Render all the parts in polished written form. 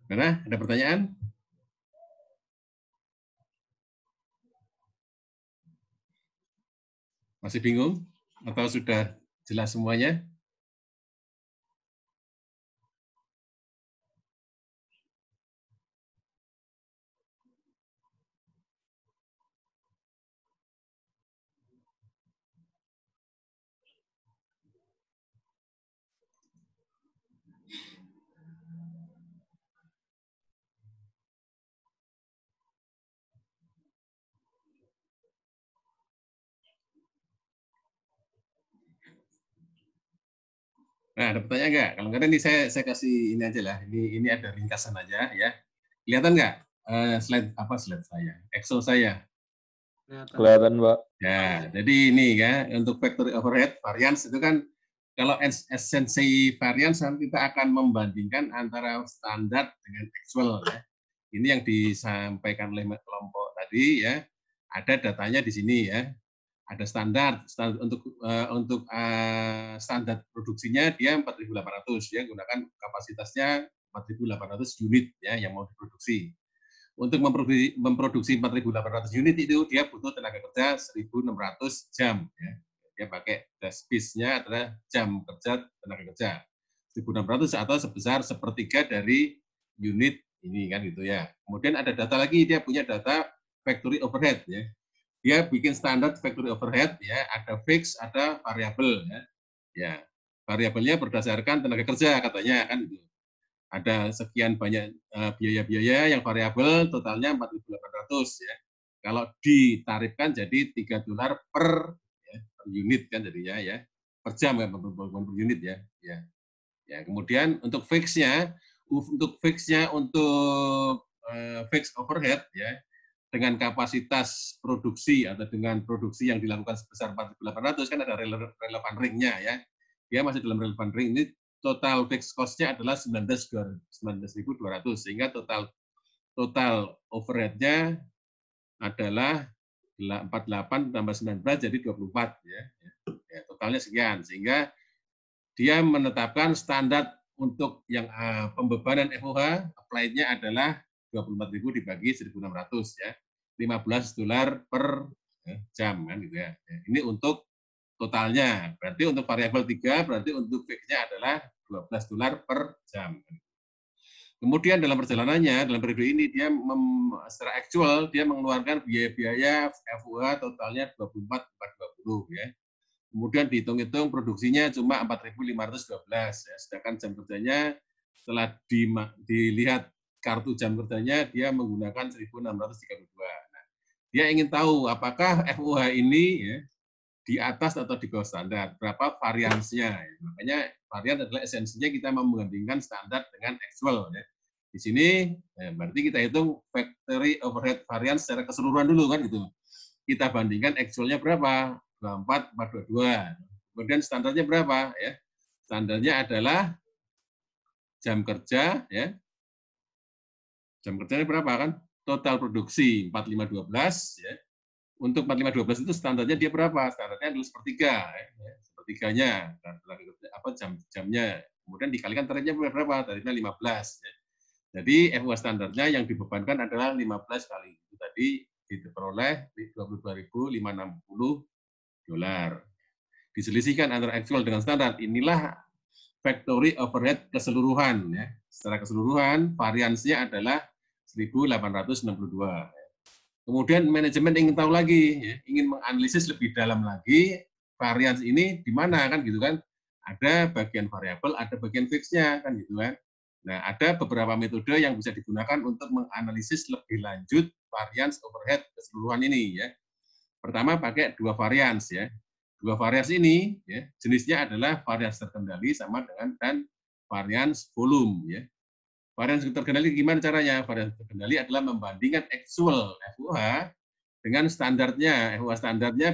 Mana? Ada pertanyaan? Masih bingung? Atau sudah jelas semuanya? Nah, ada pertanyaan nggak? Kalau nggak ada, ini saya kasih ini aja lah. Ini ada ringkasan aja ya. Kelihatan nggak slide saya, Excel saya? Kelihatan, Pak. Ya, jadi ini ya untuk factory overhead variance itu kan kalau esensi variance kan kita akan membandingkan antara standar dengan actual ya. Ini yang disampaikan oleh kelompok tadi ya. Ada datanya di sini ya. Ada standar untuk standar produksinya dia 4.800 ya, gunakan kapasitasnya 4.800 unit ya yang mau diproduksi. Untuk memproduksi 4.800 unit itu dia butuh tenaga kerja 1.600 jam ya. Dia pakai piece-nya adalah jam kerja tenaga kerja 1.600 atau sebesar sepertiga dari unit ini kan gitu ya. Kemudian ada data lagi, dia punya data factory overhead ya. Dia bikin standar factory overhead ya, ada fix, ada variabel ya. Ya, variabelnya berdasarkan tenaga kerja katanya kan gitu. Ada sekian banyak biaya-biaya yang variabel, totalnya 4.800 ya. Kalau ditarifkan jadi $3 per unit kan jadinya ya, per jam ya, per unit ya. Ya, kemudian untuk fixnya untuk fix overhead ya, dengan kapasitas produksi atau dengan produksi yang dilakukan sebesar 4.800 kan ada relevan ring-nya ya. Dia masih dalam relevan ring. Ini total fixed cost-nya adalah 19.200 sehingga total overhead-nya adalah 48 tambah 19 jadi 24 ya. Ya, totalnya sekian sehingga dia menetapkan standar untuk yang pembebanan FOH applied-nya adalah 24.000 dibagi 1.600 ya. $15 per jam kan gitu ya. Ini untuk totalnya. Berarti untuk variabel 3 berarti untuk fix-nya adalah $12 per jam. Kemudian dalam perjalanannya, dalam periode ini dia secara aktual dia mengeluarkan biaya-biaya FOH totalnya 24.420 ya. Kemudian dihitung-hitung produksinya cuma 4.512 ya. Sedangkan jam kerjanya setelah dilihat kartu jam kerjanya dia menggunakan 1.632. Nah, dia ingin tahu apakah FOH ini ya, di atas atau di bawah standar, berapa variansinya. Ya. Makanya varian adalah esensinya kita membandingkan standar dengan actual. Ya. Di sini ya, berarti kita hitung factory overhead variance secara keseluruhan dulu kan gitu. Kita bandingkan actualnya berapa, 24, 422. Kemudian standarnya berapa ya? Standarnya adalah jam kerja ya. Jam kerjanya berapa kan? Total produksi 4512 ya. Untuk 4512 itu standarnya dia berapa? Standarnya adalah sepertiga ya. Sepertiganya apa jam-jamnya. Kemudian dikalikan tarifnya berapa? Tarifnya 15 ya. Jadi FOH standarnya yang dibebankan adalah 15 kali itu tadi diperoleh $22.560. Diselisihkan antara actual dengan standar. Inilah factory overhead keseluruhan ya. Secara keseluruhan variansinya adalah 1.862. Kemudian manajemen ingin tahu lagi, ya, ingin menganalisis lebih dalam lagi varians ini di mana kan gitu kan. Ada bagian variabel, ada bagian fixnya kan gitu kan. Nah, ada beberapa metode yang bisa digunakan untuk menganalisis lebih lanjut varians overhead keseluruhan ini ya. Pertama pakai dua varians ya. Dua varians ini ya, jenisnya adalah varians terkendali sama dengan dan varians volume ya. Varians terkendali gimana caranya? Varians terkendali adalah membandingkan actual FOH dengan standarnya. FOH standarnya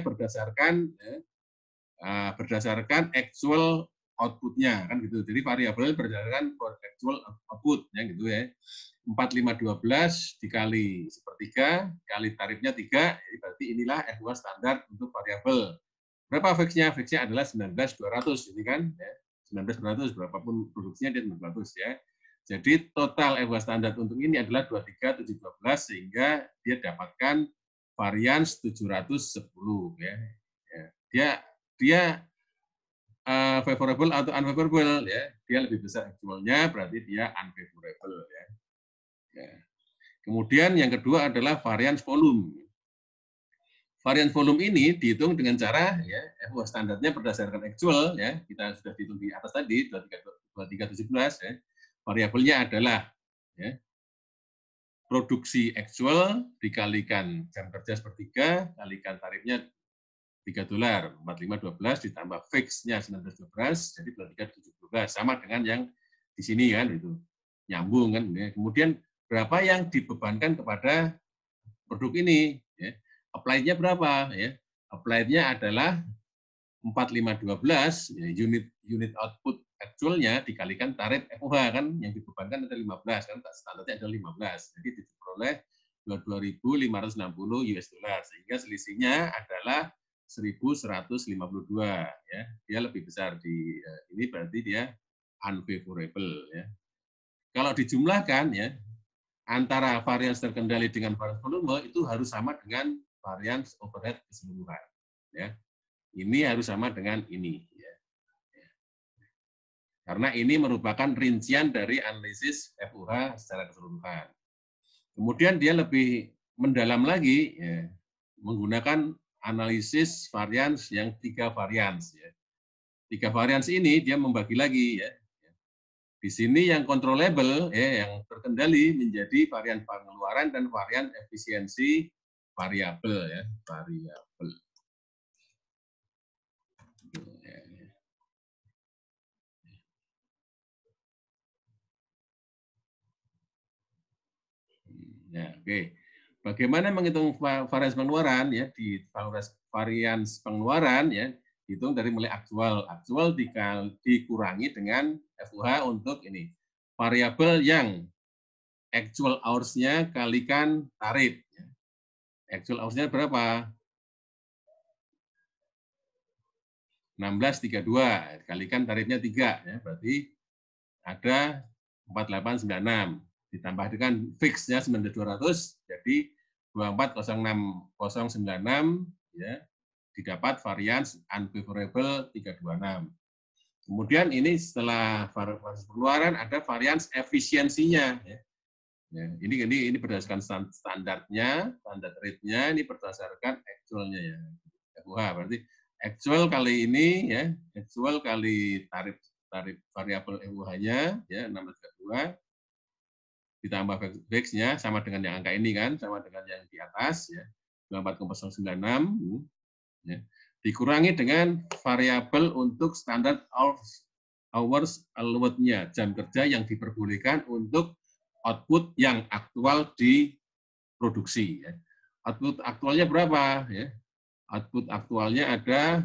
berdasarkan actual output-nya kan gitu. Jadi variabel berdasarkan actual output ya gitu ya. 4512 dikali sepertiga kali tarifnya 3, jadi berarti inilah FOH standar untuk variabel. Berapa fixnya? Fixnya adalah 19.200 ini kan ya. 19.200 berapapun produksinya dia 19.200 ya. Jadi total FUH standar untuk ini adalah 23712 sehingga dia dapatkan varians 710 ya. Dia favorable atau unfavorable ya. Dia lebih besar actualnya berarti dia unfavorable ya. Kemudian yang kedua adalah varians volume. Varians volume ini dihitung dengan cara ya FUH standarnya berdasarkan actual ya. Kita sudah dihitung di atas tadi 2317 ya. Variabelnya adalah ya, produksi actual dikalikan jam kerja sepertiga, kalikan tarifnya $3, 4512 ditambah fix-nya 1912, jadi 2317 sama dengan yang di sini kan itu. Nyambung kan. Ya. Kemudian berapa yang dibebankan kepada produk ini ya. Applied-nya berapa ya? Applied-nya adalah 4512 ya, unit output actualnya dikalikan tarif FUH kan yang dibebankan ada 15 kan standarnya ada 15 jadi diperoleh 22.560 US dollar sehingga selisihnya adalah 1.152 ya dia lebih besar di ini berarti dia unfavorable ya kalau dijumlahkan ya antara varians terkendali dengan varians volume itu harus sama dengan varians overhead keseluruhan ya ini harus sama dengan ini ya. Karena ini merupakan rincian dari analisis FUH secara keseluruhan. Kemudian dia lebih mendalam lagi, ya, menggunakan analisis varians yang 3 varians. Ya. 3 varians ini dia membagi lagi. Ya. Di sini yang controllable, ya, yang terkendali menjadi varian pengeluaran dan varian efisiensi variabel. Ya, variabel. Ya, oke. Bagaimana menghitung varians pengeluaran ya di varians pengeluaran ya hitung dari mulai aktual. Aktual dikurangi dengan FUH untuk ini. Variabel yang actual hours-nya kalikan tarif. Actual hours-nya berapa? 1632 kalikan tarifnya 3 ya berarti ada 4896 ditambah dengan fix-nya 9200 jadi 2406096 ya didapat varians unfavorable 326. Kemudian ini setelah varians pengeluaran ada varians efisiensinya ya. Ya, ini berdasarkan standarnya, standar rate-nya ini berdasarkan actual-nya ya. FUH berarti actual kali ini ya, actual kali tarif variabel FUH-nya ya 1632 ditambah fix-nya sama dengan yang angka ini kan, sama dengan yang di atas ya, 24096 ya. Dikurangi dengan variabel untuk standar hours allowed-nya, jam kerja yang diperbolehkan untuk output yang aktual di produksi ya. Output aktualnya berapa ya? Output aktualnya ada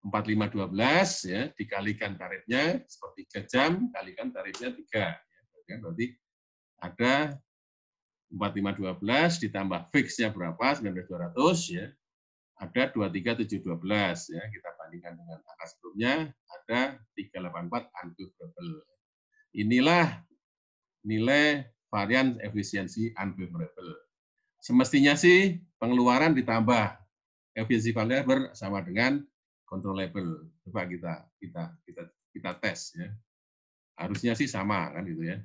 4512 ya dikalikan tarifnya sepertiga jam kalikan tarifnya 3 ya. Berarti ada 4512 ditambah fix-nya berapa 19200 ya. Ada 23712 ya. Kita bandingkan dengan angka sebelumnya ada 384 unfavorable. Inilah nilai varian efisiensi unfavorable. Semestinya sih pengeluaran ditambah efisiensi variabel sama dengan controllable. Coba kita tes ya. Harusnya sih sama kan gitu ya.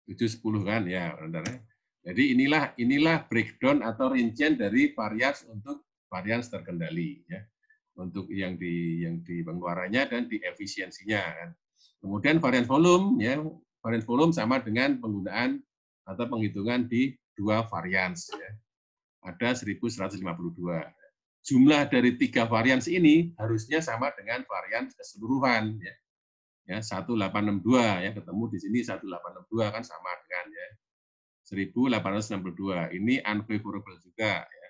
710 kan ya, benar. Jadi inilah breakdown atau rincian dari varians untuk varians terkendali ya. Untuk yang di pengeluarannya dan di efisiensinya kan. Kemudian varians volume ya, varians volume sama dengan penggunaan atau penghitungan di 2 varians ya. Ada 1152. Jumlah dari 3 varians ini harusnya sama dengan varians keseluruhan ya. Ya 1862 ya ketemu di sini 1862 kan sama dengan ya 1862 ini unfavorable juga ya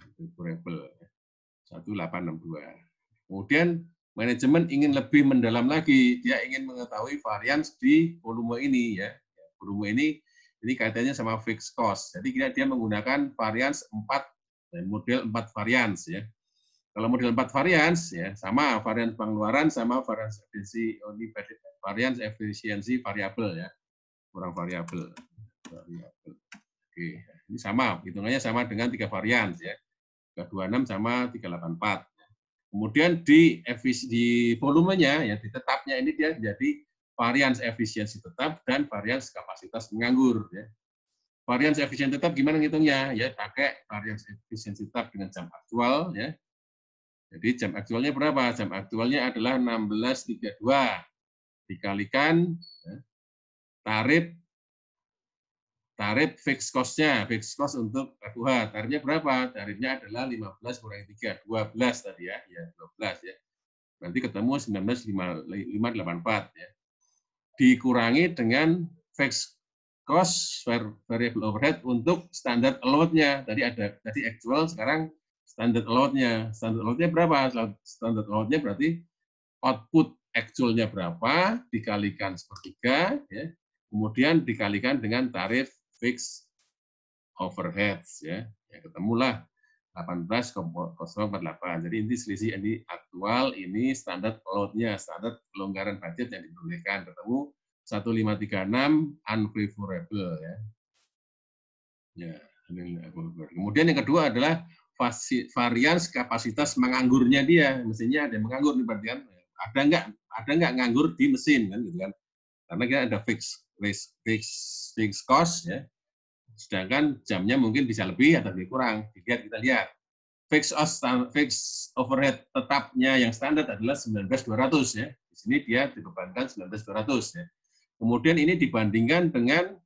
unfavorable 1862. Kemudian manajemen ingin lebih mendalam lagi, dia ingin mengetahui varians di volume ini ya volume ini kaitannya sama fixed cost jadi dia menggunakan varians 4 model 4 varians ya Kalau model 4 varians ya sama varians pengeluaran sama varians efisiensi variabel ya, kurang variabel. Oke, ini sama, hitungannya sama dengan 3 varians ya. 326 sama 384. Kemudian di volumenya ya di tetapnya ini dia jadi varians efisiensi tetap dan varians kapasitas menganggur ya. Varians efisiensi tetap gimana ngitungnya? Ya pakai varians efisiensi tetap dengan jam aktual ya. Jadi jam aktualnya berapa? Jam aktualnya adalah 16.32 dikalikan ya, tarif fixed cost-nya, fixed cost untuk FUH. Tarifnya berapa? Tarifnya adalah 15 kurangi 3, 12 tadi ya. Ya, 12 ya. Berarti ketemu 19.584 ya. Dikurangi dengan fixed cost variable overhead untuk standard allowed-nya. Tadi actual, sekarang standard allowed-nya. Standard allowed-nya berapa? Standard allowed-nya berarti output actual-nya berapa dikalikan sepertiga ya. Kemudian dikalikan dengan tarif fixed overheads ya. Ya ketemulah 18,048. Jadi ini selisih ini aktual, ini standar allowed-nya, standar pelonggaran budget yang diperbolehkan. Ketemu 1536 unfavorable ya. Ya, kemudian yang kedua adalah varians kapasitas menganggurnya dia. Mesinnya ada yang menganggur nih berarti kan. Ada nggak nganggur di mesin kan gitu kan. Karena kita ada fixed cost ya. Sedangkan jamnya mungkin bisa lebih atau lebih kurang. Kita lihat. Fixed overhead tetapnya yang standar adalah 19.200 ya. Di sini dia dibebankan 19.200 ya. Kemudian ini dibandingkan dengan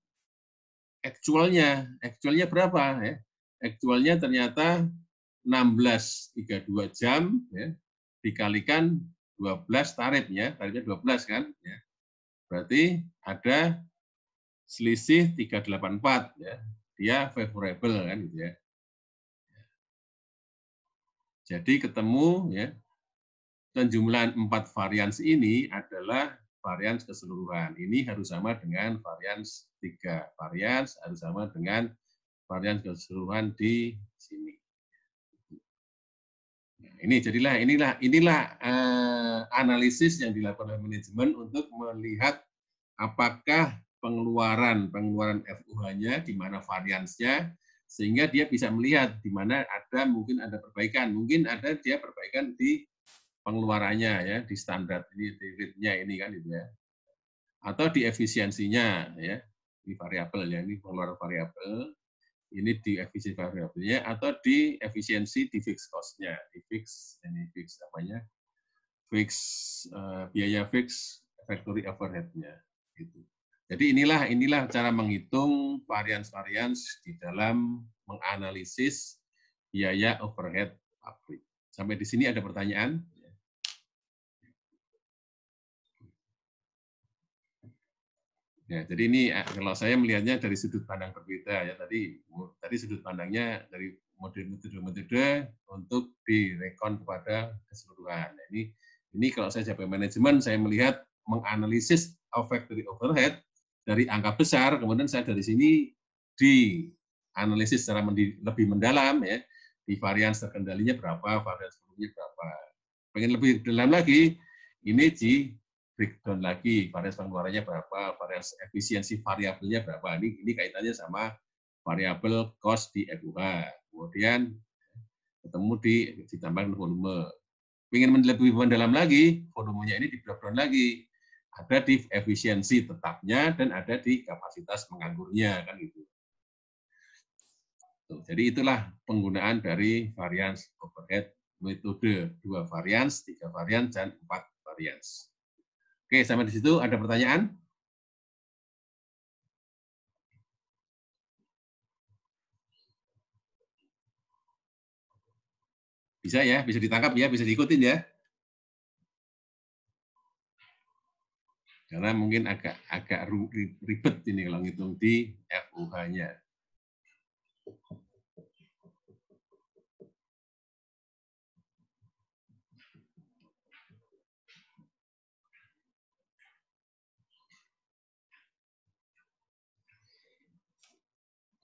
actualnya. Actualnya berapa ya? Actualnya ternyata 16.32 jam ya, dikalikan 12 tarifnya 12 kan ya. Berarti ada selisih 384 ya. Dia favorable kan gitu ya. Jadi ketemu ya penjumlahan 4 varians ini adalah varians keseluruhan. Ini harus sama dengan varians 3 varians, harus sama dengan varians keseluruhan di sini. Nah, inilah analisis yang dilakukan oleh manajemen untuk melihat apakah pengeluaran FUH-nya di mana variansnya, sehingga dia bisa melihat di mana mungkin ada perbaikan, mungkin ada dia perbaikan di pengeluarannya ya, di standar ini, di rate-nya ini kan gitu ya, atau di efisiensinya ya, di variabel ya, ini pengeluaran variabel, ini di efisiensi variabelnya, atau di efisiensi di fixed cost-nya, di fix namanya, biaya fix factory overhead-nya gitu. Jadi inilah cara menghitung varians-varians di dalam menganalisis biaya overhead pabrik. Sampai di sini ada pertanyaan? Ya, jadi ini kalau saya melihatnya dari sudut pandang berbeda ya. Tadi sudut pandangnya dari metode-metode untuk direkon kepada keseluruhan. Nah, ini kalau saya sebagai manajemen, saya melihat menganalisis factory overhead dari angka besar, kemudian saya dari sini dianalisis secara lebih mendalam ya, di varians terkendalinya berapa, varians volumenya berapa. Pengen lebih dalam lagi, ini di breakdown lagi, varians pengeluarannya berapa, varians efisiensi variabelnya berapa. Ini kaitannya sama variabel cost di FUH. Kemudian ketemu ditambahkan volume. Ingin lebih mendalam lagi, volumenya ini di breakdown lagi. Ada di efisiensi tetapnya dan ada di kapasitas menganggurnya kan gitu. Jadi itulah penggunaan dari varians overhead metode 2 varians, 3 varians dan 4 varians. Oke, sampai di situ ada pertanyaan? Bisa ya, bisa ditangkap ya, bisa diikutin ya. Karena mungkin agak ribet ini kalau ngitung di FUH-nya.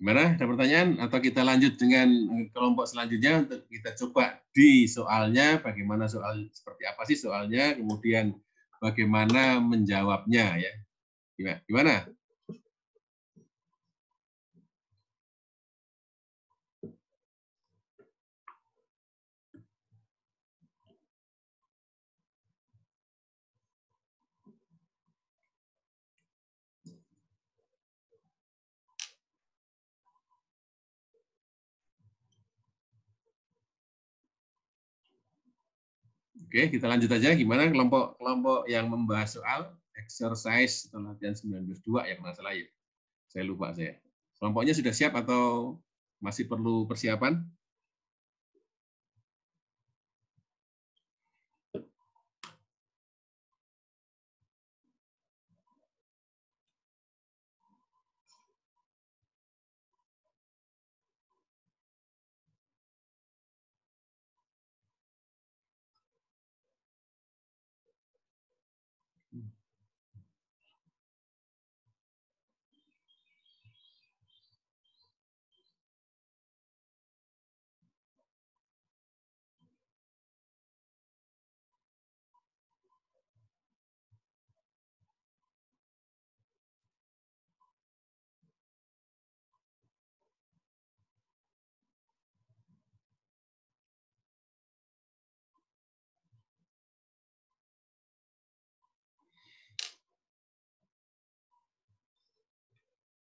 Gimana? Ada pertanyaan? Atau kita lanjut dengan kelompok selanjutnya untuk kita coba di soalnya, bagaimana soal, seperti apa sih soalnya, kemudian bagaimana menjawabnya ya. Gimana? Oke, kita lanjut aja. Gimana kelompok yang membahas soal exercise atau latihan 19.2 ya, masalah ya. Saya lupa saya. Kelompoknya sudah siap atau masih perlu persiapan?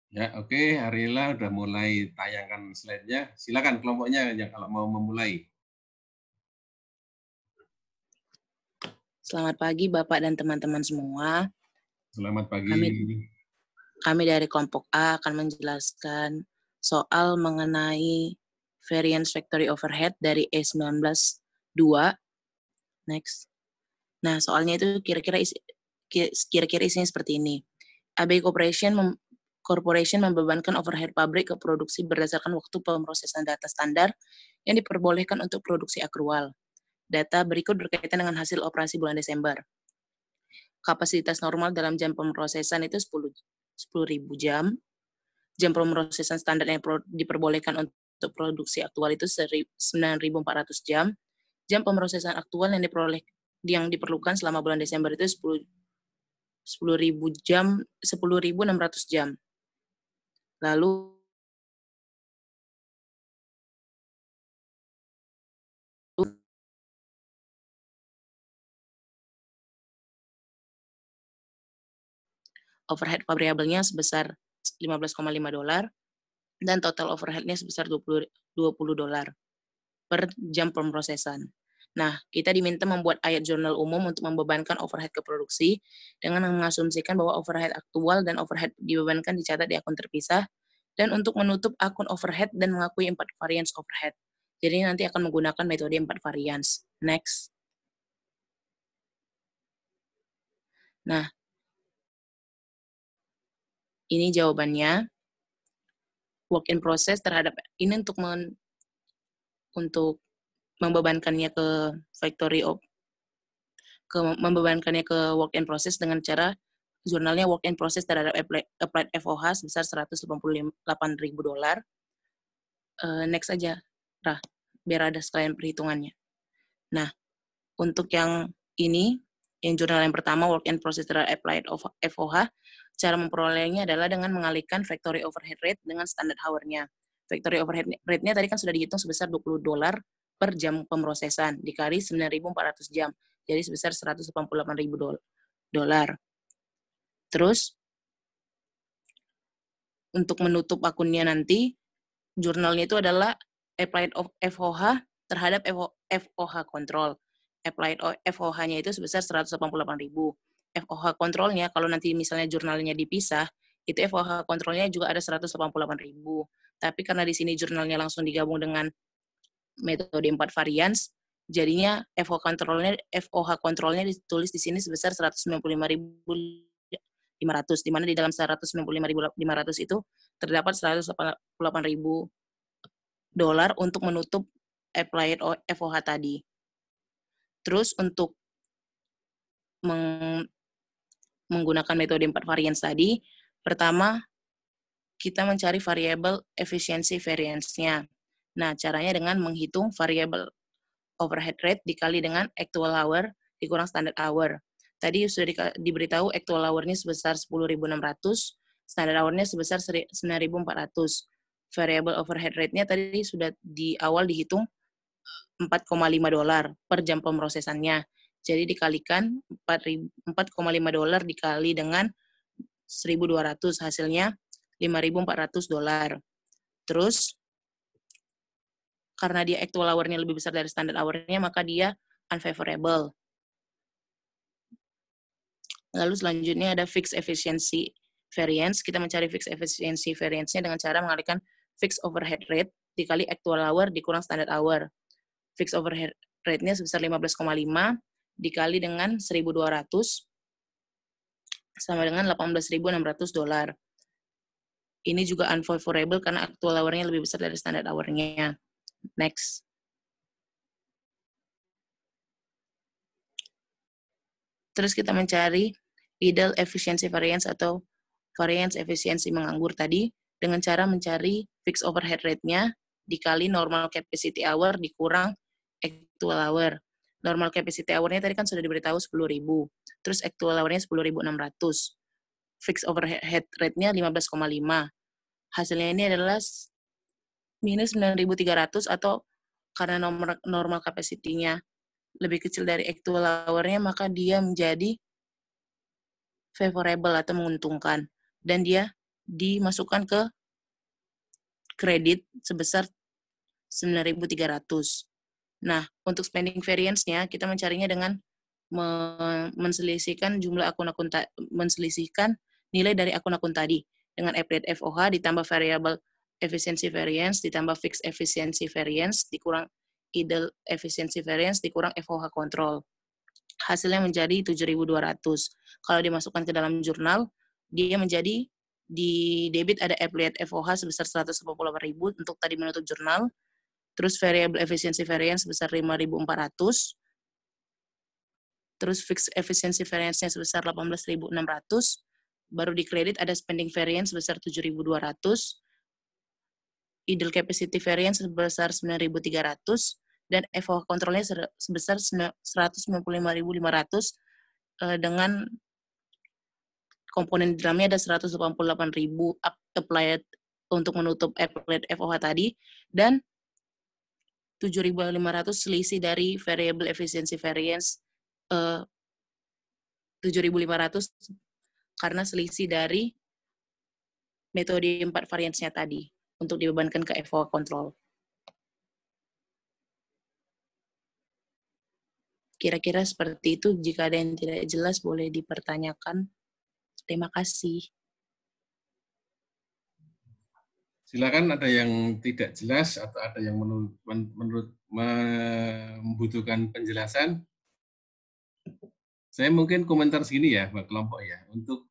Ya, oke. Arila udah mulai tayangkan slide-nya. Silakan kelompoknya yang kalau mau memulai. Selamat pagi Bapak dan teman-teman semua. Selamat pagi. Kami dari kelompok A akan menjelaskan soal mengenai variance factory overhead dari E19-2. Next. Nah, soalnya itu kira-kira isinya seperti ini. AB Corporation membebankan overhead pabrik ke produksi berdasarkan waktu pemrosesan data standar yang diperbolehkan untuk produksi akrual. Data berikut berkaitan dengan hasil operasi bulan Desember. Kapasitas normal dalam jam pemrosesan itu 10.000 jam. Jam pemrosesan standar yang diperbolehkan untuk produksi aktual itu 9.400 jam. Jam pemrosesan aktual yang diperlukan selama bulan Desember itu 10.000 jam, 10.600 jam. Lalu overhead variabelnya sebesar $15,5 dan total overhead-nya sebesar $20 per jam pemrosesan. Nah, kita diminta membuat ayat jurnal umum untuk membebankan overhead ke produksi dengan mengasumsikan bahwa overhead aktual dan overhead dibebankan dicatat di akun terpisah dan untuk menutup akun overhead dan mengakui 4 variance overhead. Jadi nanti akan menggunakan metode 4 variance. Next. Nah, ini jawabannya. Work in process terhadap ini untuk membebankannya ke membebankannya ke work in process dengan cara jurnalnya work in process terhadap applied FOH sebesar $188.000. Next aja, biar ada sekalian perhitungannya. Nah, untuk yang ini, yang jurnal yang pertama work in process terhadap applied FOH, cara memperolehnya adalah dengan mengalihkan factory overhead rate dengan standar hour-nya. Factory overhead rate-nya tadi kan sudah dihitung sebesar $20 per jam pemrosesan, dikali 9.400 jam, jadi sebesar $188.000. Terus, untuk menutup akunnya nanti, jurnalnya itu adalah applied FOH terhadap FOH control. Applied FOH-nya itu sebesar 188.000. FOH kontrolnya, kalau nanti misalnya jurnalnya dipisah, itu FOH kontrolnya juga ada 188.000. Tapi karena di sini jurnalnya langsung digabung dengan metode 4 variance, jadinya FOH kontrolnya ditulis di sini sebesar 195.500, di mana di dalam 195.500 itu terdapat $188.000 untuk menutup applied FOH tadi. Terus untuk menggunakan metode 4 variance tadi, pertama kita mencari variabel efisiensi variance-nya. Nah, caranya dengan menghitung variabel overhead rate dikali dengan actual hour dikurang standard hour. Tadi sudah diberitahu actual hour-nya sebesar 10.600, standard hour-nya sebesar 9.400. Variable overhead rate-nya tadi sudah di awal dihitung $4,5 per jam pemrosesannya. Jadi dikalikan $4,5 dikali dengan 1.200, hasilnya $5.400. Terus, karena dia actual hour-nya lebih besar dari standard hour-nya, maka dia unfavorable. Lalu selanjutnya ada fixed efficiency variance. Kita mencari fixed efficiency variance-nya dengan cara mengalihkan fixed overhead rate dikali actual hour dikurang standard hour. Fixed overhead rate-nya sebesar 15,5 dikali dengan 1.200 sama dengan $18.600. Ini juga unfavorable karena actual hour-nya lebih besar dari standard hour-nya. Next. Terus kita mencari idle efficiency variance atau variance efisiensi menganggur tadi dengan cara mencari fixed overhead rate-nya dikali normal capacity hour dikurang actual hour. Normal capacity hour-nya tadi kan sudah diberitahu 10.000. Terus actual hour-nya 10.600. Fixed overhead rate-nya 15,5. Hasilnya ini adalah minus 9.300 atau karena normal capacity-nya lebih kecil dari actual hour-nya, maka dia menjadi favorable atau menguntungkan. Dan dia dimasukkan ke kredit sebesar 9.300. Nah, untuk spending variance-nya, kita mencarinya dengan menselisihkan jumlah akun-akun menselisihkan nilai dari akun-akun tadi dengan applied FOH ditambah variable efficiency variance ditambah fixed efficiency variance dikurang idle efficiency variance dikurang FOH control. Hasilnya menjadi 7.200. Kalau dimasukkan ke dalam jurnal, dia menjadi di debit ada applied FOH sebesar 188.000 untuk tadi menutup jurnal. Terus variable efficiency variance sebesar 5.400. Terus fixed efficiency variance-nya sebesar 18.600. Baru di kredit ada spending variance sebesar 7.200. Idle capacity variance sebesar 9.300. Dan FOH kontrolnya sebesar 195.500 dengan komponen di dalamnya ada 188.000 applied untuk menutup applied FOH tadi, dan 7.500 selisih dari variable efficiency variance 7.500 karena selisih dari metode 4 variance-nya tadi untuk dibebankan ke FOH control. Kira-kira seperti itu. Jika ada yang tidak jelas boleh dipertanyakan. Terima kasih. Silakan, ada yang tidak jelas atau ada yang membutuhkan penjelasan. Saya mungkin komentar segini ya, Mbak kelompok ya.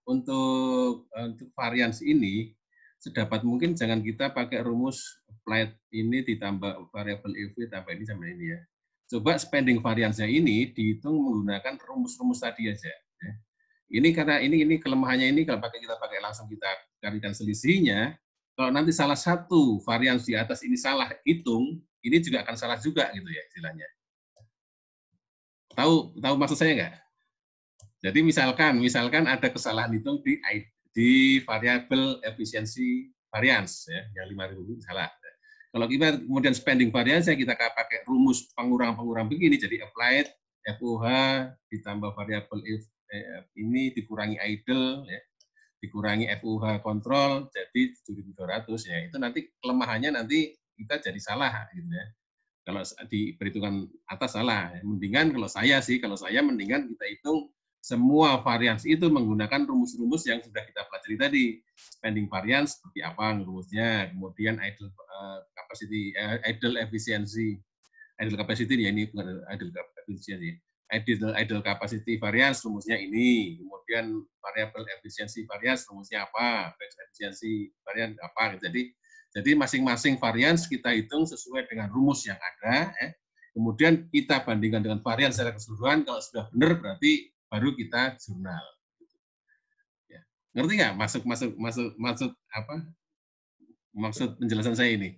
Untuk varians ini, sedapat mungkin jangan kita pakai rumus applied ini ditambah variable EV tambah ini sama ini ya. Coba spending variance-nya ini dihitung menggunakan rumus-rumus tadi aja. Ya. Ini karena ini kelemahannya ini kalau kita pakai langsung kita carikan selisihnya. Kalau nanti salah satu varians di atas ini salah hitung, ini juga akan salah juga gitu ya istilahnya. Tahu maksud saya nggak? Jadi misalkan ada kesalahan hitung di variabel efisiensi variance ya, yang 5.000 salah. Kalau kita kemudian spending variance kita pakai rumus pengurang begini, jadi applied FOH ditambah variabel ini dikurangi idle ya, dikurangi FOH control jadi 7.200 ya. Itu nanti kelemahannya nanti kita jadi salah gitu ya. Kalau di perhitungan atas salah, mendingan kalau saya mendingan kita hitung semua varians itu menggunakan rumus-rumus yang sudah kita pelajari tadi. Spending variance seperti apa rumusnya, kemudian idle capacity, idle efficiency, idle capacity ya ini bukan idle efficiency. Idle capacity variance rumusnya ini, kemudian variable efficiency variance rumusnya apa, fixed efficiency variance apa. Jadi masing-masing varians kita hitung sesuai dengan rumus yang ada. Kemudian kita bandingkan dengan varians secara keseluruhan. Kalau sudah benar berarti baru kita jurnal. Ya. Ngerti nggak? Masuk apa? maksud penjelasan saya ini?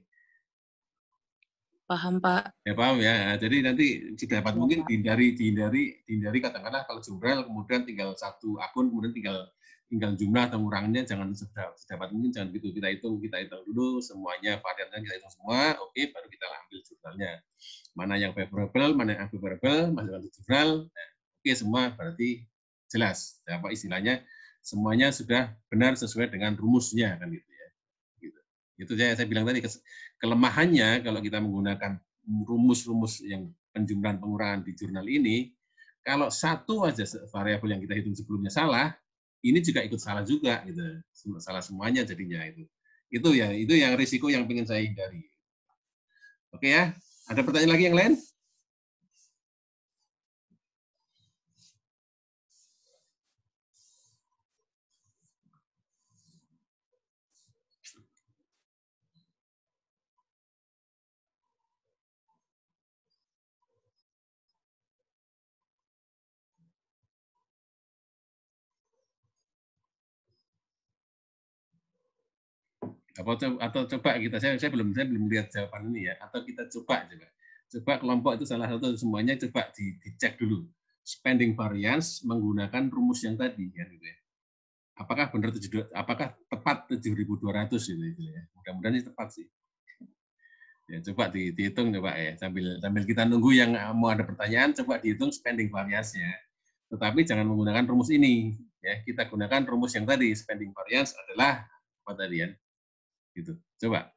Paham, Pak. Ya paham ya. Jadi nanti sedapat Ya, mungkin Pak. dihindari katakanlah kalau jumlah kemudian tinggal satu akun kemudian tinggal jumlah atau ngurangannya jangan sedapat mungkin jangan gitu. Kita hitung dulu semuanya variannya kita hitung semua. Oke, baru kita ambil jurnalnya. Mana yang favorable, mana yang unfavorable, masukkan ke jurnal. Nah, oke semua berarti jelas. Apa istilahnya? Semuanya sudah benar sesuai dengan rumusnya kan gitu ya. Gitu. Itu saya bilang tadi kelemahannya kalau kita menggunakan rumus-rumus yang penjumlahan pengurangan di jurnal ini, kalau satu aja variabel yang kita hitung sebelumnya salah, ini juga ikut salah juga gitu. Salah semuanya jadinya itu. Itu yang risiko yang ingin saya hindari. Oke ya. Ada pertanyaan lagi yang lain? Atau coba saya belum lihat jawaban ini ya, atau kita coba kelompok itu salah satu semuanya coba dicek dulu spending variance menggunakan rumus yang tadi kan gitu ya. Apakah tepat 7.200 gitu ya. Mudah-mudahan ini tepat sih. Ya coba dihitung coba ya sambil kita nunggu yang mau ada pertanyaan coba dihitung spending variance-nya. Tetapi jangan menggunakan rumus ini ya. Kita gunakan rumus yang tadi spending variance adalah apa tadi ya? Gitu. Coba.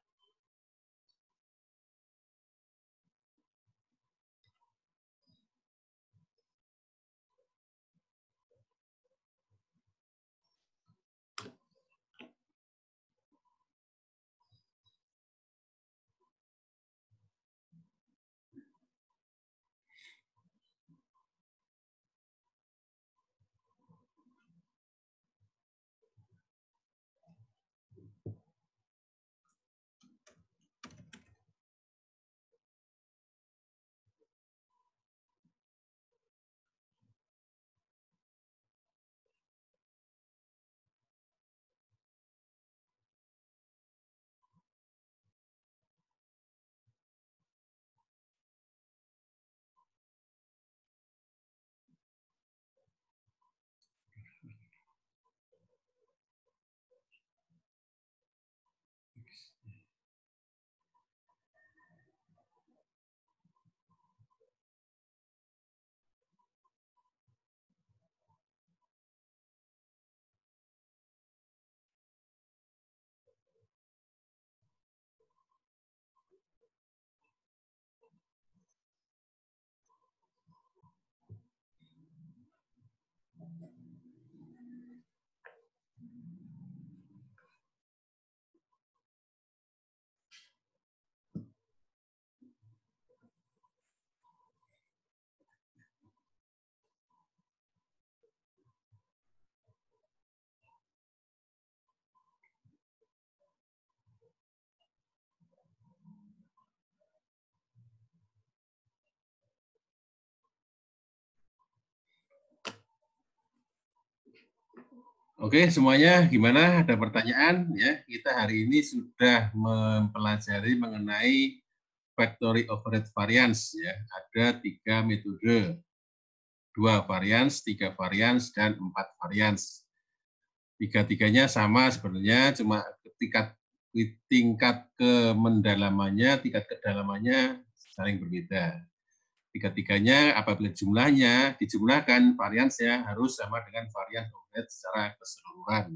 Oke, semuanya gimana? Ada pertanyaan? Ya, kita hari ini sudah mempelajari mengenai factory overhead variance. Ya, ada 3 metode, 2 variance, 3 variance, dan 4 variance. Tiga-tiganya sama sebenarnya, cuma tingkat kemendalamannya, tingkat kedalamannya saling berbeda. Tiga-tiganya apabila jumlahnya dijumlahkan variansnya harus sama dengan varians overhead secara keseluruhan.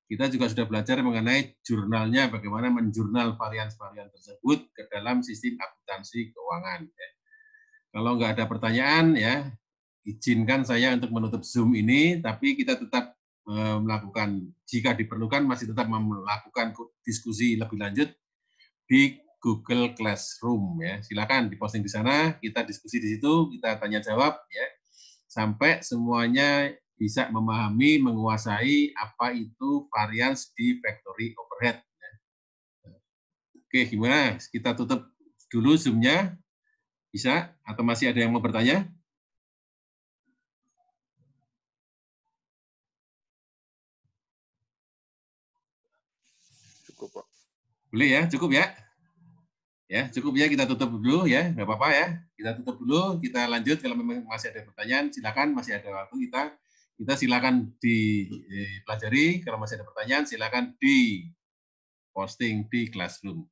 Kita juga sudah belajar mengenai jurnalnya, bagaimana menjurnal varians-varian tersebut ke dalam sistem akuntansi keuangan. Kalau nggak ada pertanyaan, ya izinkan saya untuk menutup Zoom ini, tapi kita tetap melakukan, jika diperlukan masih tetap melakukan diskusi lebih lanjut di Google Classroom ya. Silakan diposting di sana, kita diskusi di situ, kita tanya jawab ya. Sampai semuanya bisa memahami, menguasai apa itu variance di factory overhead. Oke, gimana? Kita tutup dulu Zoom-nya. Bisa? Atau masih ada yang mau bertanya? Cukup, Pak. Boleh ya, cukup ya? Ya, cukup ya, kita tutup dulu ya, nggak apa-apa ya. Kita tutup dulu, kita lanjut kalau memang masih ada pertanyaan, silakan, masih ada waktu kita silakan dipelajari, kalau masih ada pertanyaan silakan di posting di Classroom.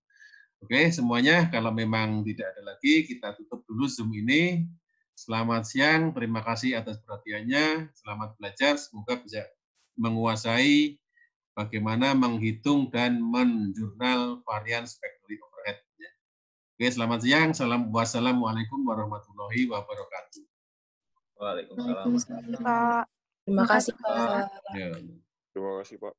Oke, semuanya kalau memang tidak ada lagi, kita tutup dulu Zoom ini. Selamat siang, terima kasih atas perhatiannya, selamat belajar, semoga bisa menguasai bagaimana menghitung dan menjurnal varian factory overhead. Oke, selamat siang. Wassalamualaikum warahmatullahi wabarakatuh. Waalaikumsalam. Pak. Terima kasih, Pak. Ya. Terima kasih, Pak.